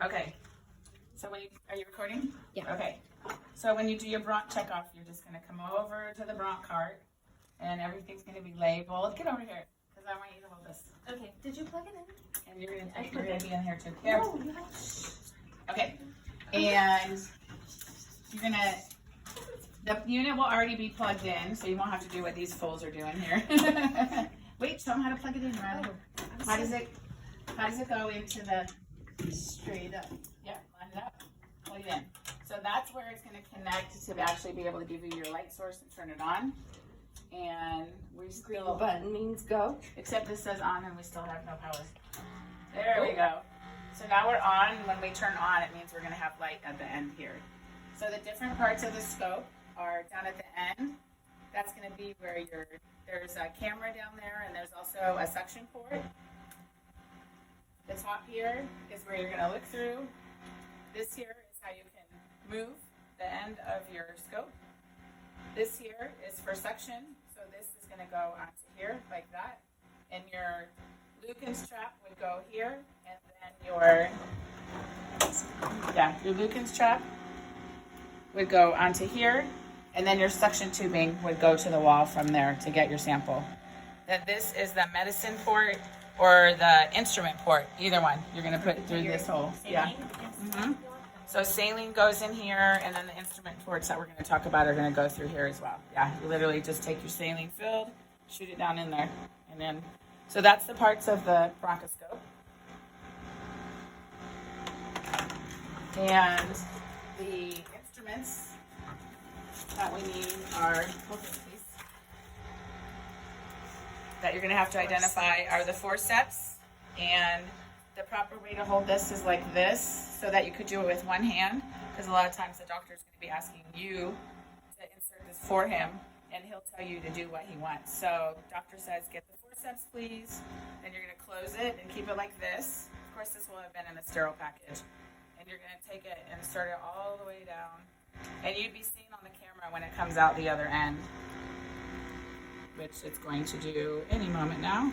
Okay. So when are you recording? Yeah. Okay. So when you do your bronch checkoff, you're just going to come over to the bronch cart, and everything's going to be labeled. Get over here, because I want you to hold this. Okay. Did you plug it in? And you're going to be in here too. Here. No, okay. And you're going to. The unit will already be plugged in, so you won't have to do what these fools are doing here. Wait, show them how to plug it in, Riley. How does it go into the straight up? Yeah, line it up, plug it in. So that's where it's going to connect to actually be able to give you your light source and turn it on. And we still button means go. Except this says on, and we still have no power. There we go. So now we're on. When we turn on, it means we're going to have light at the end here. So the different parts of the scope are down at the end. That's going to be where there's a camera down there, and there's also a suction port. The top here is where you're going to look through. This here is how you can move the end of your scope. This here is for suction, so this is going to go onto here like that. And your Lucan's trap would go here, and then your Lucan's trap would go onto here, and then your suction tubing would go to the wall from there to get your sample. Then this is the medicine port or the instrument port, either one. You're going to put through this hole. Yeah. Mm-hmm. So saline goes in here, and then the instrument ports that we're going to talk about are going to go through here as well. Yeah, you literally just take your saline filled, shoot it down in there, and then, so that's the parts of the bronchoscope. And the instruments that we need are, that you're going to have to identify are the forceps, and the proper way to hold this is like this, so that you could do it with one hand, because a lot of times the doctor is going to be asking you to insert this for him, and he'll tell you to do what he wants. So doctor says, get the forceps, please. Then you're going to close it and keep it like this. Of course, this will have been in a sterile package. And you're going to take it and insert it all the way down. And you'd be seen on the camera when it comes out the other end, which it's going to do any moment now.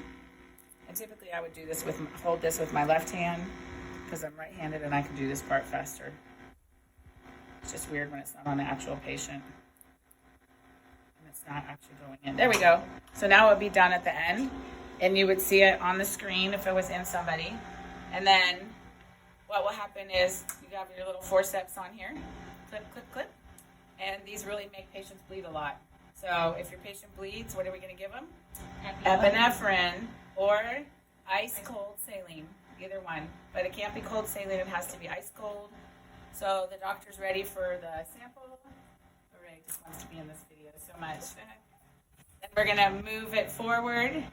And typically I would do this hold this with my left hand, because I'm right-handed and I can do this part faster. It's just weird when it's not on the actual patient. And it's not actually going in. There we go. So now it would be done at the end, and you would see it on the screen if it was in somebody. And then what will happen is you have your little forceps on here. Clip, clip, clip. And these really make patients bleed a lot. So if your patient bleeds, what are we going to give them? Epinephrine or ice cold saline, either one. But it can't be cold saline, it has to be ice cold. So the doctor's ready for the sample. Ray just wants to be in this video so much. And we're going to move it forward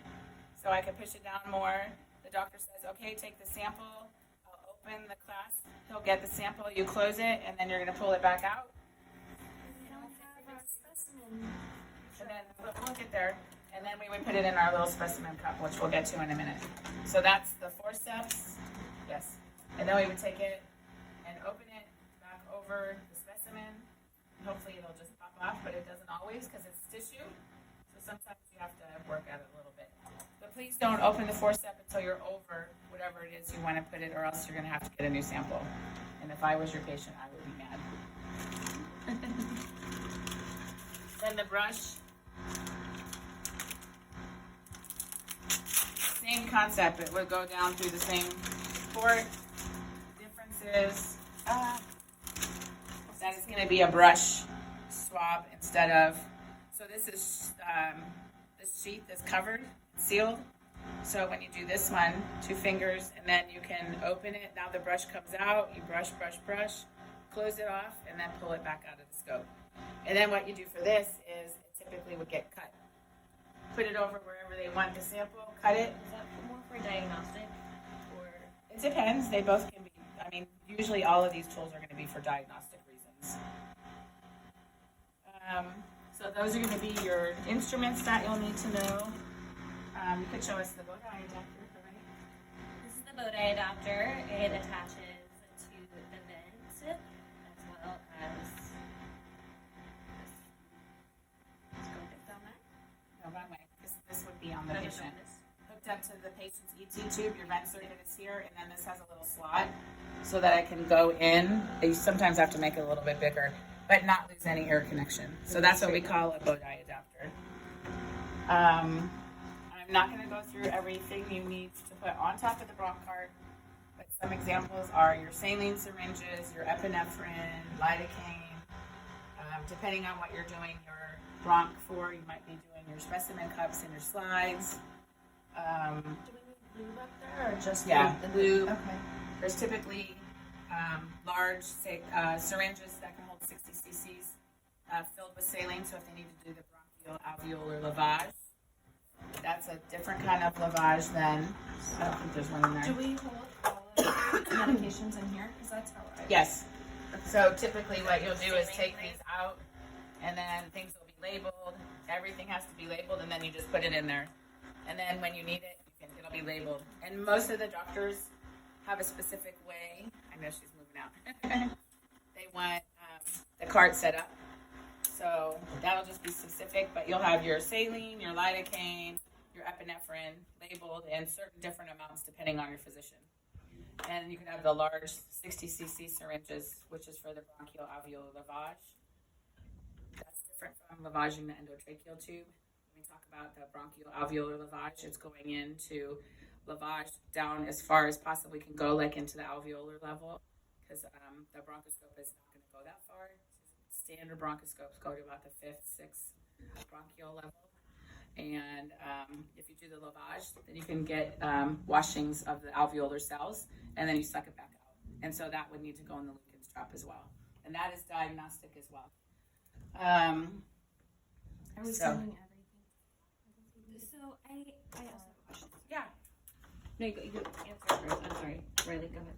so I can push it down more. The doctor says, okay, take the sample. I'll open the clasp. He'll get the sample, you close it, and then you're going to pull it back out. And then we'll get there. And then we would put it in our little specimen cup, which we'll get to in a minute. So that's the forceps. Yes. And then we would take it and open it back over the specimen. And hopefully it'll just pop off, but it doesn't always because it's tissue. So sometimes you have to work at it a little bit. But please don't open the forceps until you're over whatever it is you want to put it, or else you're going to have to get a new sample. And if I was your patient, I would be mad. Then the brush. Same concept. It would go down through the same port. Difference is that it's going to be a brush swab instead of. So this is this sheath is covered, sealed. So when you do this one, 2 fingers, and then you can open it. Now the brush comes out. You brush, brush, brush, close it off, and then pull it back out of the scope. And then what you do for this is it typically would get cut. Put it over wherever they want the sample, cut it. Is that more for diagnostic, or? It depends. They both can be. I mean, usually all of these tools are going to be for diagnostic reasons. So those are going to be your instruments that you'll need to know. You could show us the Bowtie adapter, right? This is the Bowtie adapter. It attaches to the vent as well as. No, wrong way. This would be on the patient. Hooked up to the patient's ET tube, your vent circuit is here, and then this has a little slot so that I can go in. You sometimes have to make it a little bit bigger, but not lose any air connection. So that's what we call a bow tie adapter. I'm not going to go through everything you need to put on top of the bronch cart, but some examples are your saline syringes, your epinephrine, lidocaine. Depending on what you're doing your bronch for, you might be doing your specimen cups and your slides. Do we need lube up there or just The lube. Okay. There's typically large syringes that can hold 60 cc's filled with saline. So if they need to do the bronchial alveolar lavage, that's a different kind of lavage than, I don't think there's one in there. Do we hold all of the medications in here? Because that's how I. Yes. So typically what you'll do is take these out and then things will be labeled. Everything has to be labeled and then you just put it in there. And then when you need it, it'll be labeled. And most of the doctors have a specific way. I know she's moving out. They want the cart set up. So that'll just be specific, but you'll have your saline, your lidocaine, your epinephrine labeled in certain different amounts depending on your physician. And you can have the large 60 cc syringes, which is for the bronchial alveolar lavage. That's different from lavaging the endotracheal tube. When we talk about the bronchial alveolar lavage, it's going into lavage down as far as possibly can go, like into the alveolar level, because the bronchoscope is not going to go that far. Standard bronchoscopes go to about the 5th, 6th bronchial level. And if you do the lavage, then you can get washings of the alveolar cells, and then you suck it back out. And so that would need to go in the Lucan strap as well. And that is diagnostic as well. Are we So- sending everything? So I also have a question. Yeah. No, you answer first. I'm sorry. Riley, go ahead.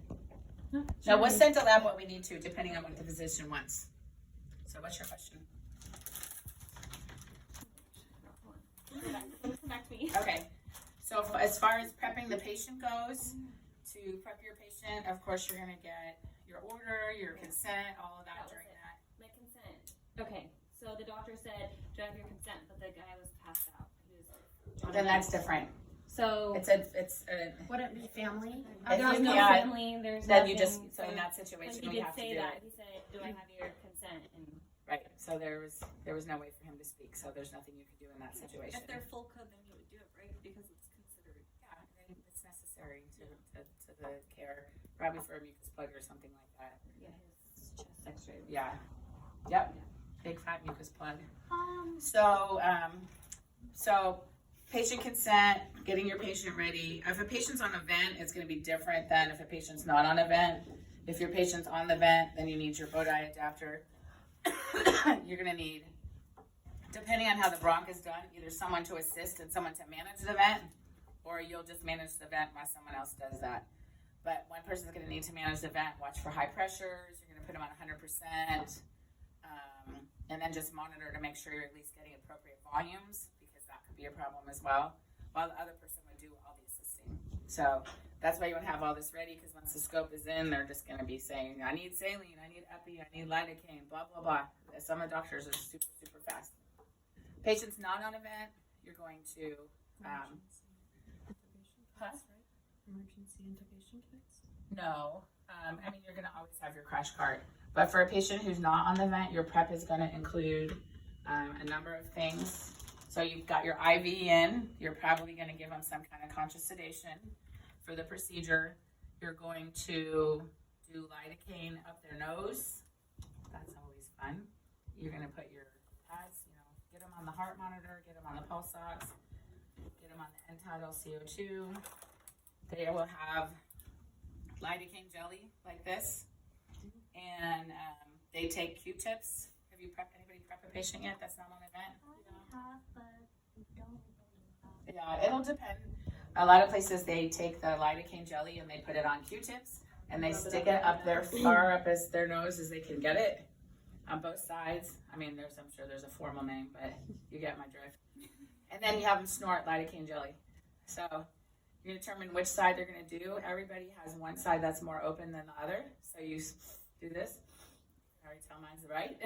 No, we'll send to lab what we need to, depending on what the physician wants. So what's your question? Come back to me. Okay. So as far as prepping the patient goes, to prep your patient, of course, you're going to get your order, your consent, all of that That was during it. that. My consent. Okay, so the doctor said, "Do I have your consent?" But the guy was passed out. He was. Then that's different. So It's a Would it be family? If there's you no can't, family. There's then nothing, you just, so in that and situation, he we did have to say do that. it. He said, "Do I have your consent?" And Right. So there was no way for him to speak. So there's nothing you can do in that situation. If they're full code, then you would do it, right? Because it's considered. Yeah, and it's necessary to the care, probably for a mucus plug or something like that. yeah, his chest X-ray. Yeah. Yep. Big fat mucus plug. Um, So patient consent, getting your patient ready. If a patient's on a vent, it's going to be different than if a patient's not on a vent. If your patient's on the vent, then you need your bow tie adapter. You're going to need, depending on how the bronch is done, either someone to assist and someone to manage the vent, or you'll just manage the vent while someone else does that. But one person's going to need to manage the vent. Watch for high pressures. You're going to put them on 100%. And then just monitor to make sure you're at least getting appropriate volumes, because that could be a problem as well, while the other person would do all the assisting. So that's why you want to have all this ready, because once the scope is in, they're just going to be saying, I need saline, I need epi, I need lidocaine, blah, blah, blah. Some of the doctors are super, super fast. Patients not on a vent, you're going to, Emergency intubation kits? no. I mean, you're going to always have your crash cart. But for a patient who's not on the vent, your prep is going to include a number of things. So you've got your IV in. You're probably going to give them some kind of conscious sedation for the procedure. You're going to do lidocaine up their nose. That's always fun. You're going to put your pads, get them on the heart monitor, get them on the pulse ox, get them on the end-tidal CO2. They will have lidocaine jelly like this, and they take Q-tips. Have you anybody prep a patient yet that's not on a vent? Yeah, it'll depend. A lot of places they take the lidocaine jelly and they put it on Q-tips and they stick it up there far up as their nose as they can get it on both sides. I mean, I'm sure there's a formal name, but you get my drift. And then you have them snort lidocaine jelly. So you determine which side they're going to do. Everybody has one side that's more open than the other. So you do this. I already tell mine's right.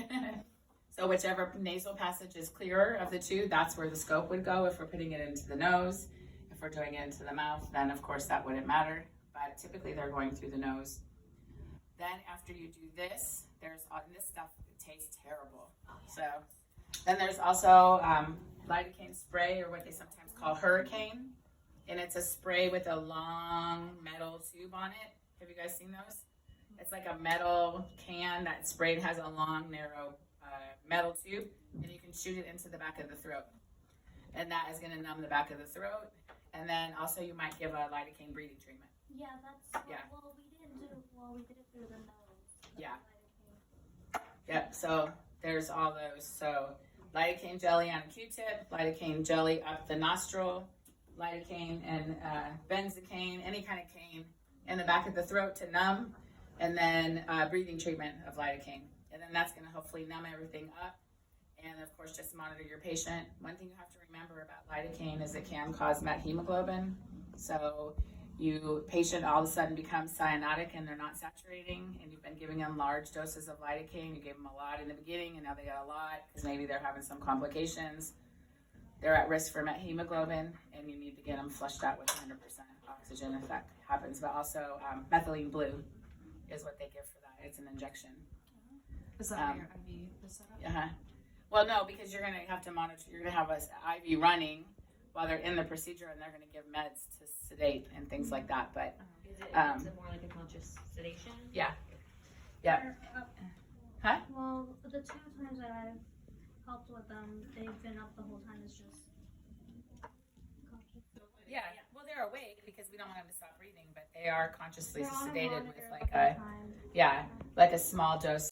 So whichever nasal passage is clearer of the two, that's where the scope would go if we're putting it into the nose. If If we're doing it into the mouth, then of course that wouldn't matter, but typically they're going through the nose. Then after you do this, and this stuff tastes terrible. So then there's also lidocaine spray, or what they sometimes call hurricane, and it's a spray with a long metal tube on it. Have you guys seen those? It's like a metal can that sprayed has a long, narrow metal tube, and you can shoot it into the back of the throat. And that is going to numb the back of the throat. And then also you might give a lidocaine breathing treatment. Yeah, that's Yeah. Well, we did it through the nose. Yeah. Yep, so there's all those. So lidocaine jelly on a Q-tip, lidocaine jelly up the nostril, lidocaine and benzocaine, any kind of cane in the back of the throat to numb, and then breathing treatment of lidocaine. And then that's going to hopefully numb everything up. And of course, just monitor your patient. One thing you have to remember about lidocaine is it can cause methemoglobin. So patient all of a sudden becomes cyanotic and they're not saturating, and you've been giving them large doses of lidocaine. You gave them a lot in the beginning, and now they got a lot because maybe they're having some complications. They're at risk for methemoglobin, and you need to get them flushed out with 100% oxygen if that happens. But also methylene blue is what they give for that. It's an injection. Is that how your IV is set up? Uh-huh. Well, no, because you're going to have to monitor. You're going to have an IV running while they're in the procedure, and they're going to give meds to sedate and things like that. But Is it more like a conscious sedation? yeah. Huh? Well, the 2 times that I've helped with them, they've been up the whole time. It's just Yeah. Well, they're awake because we don't want them to stop breathing, but they are consciously they're on a sedated monitor with the like whole a time. like a small dose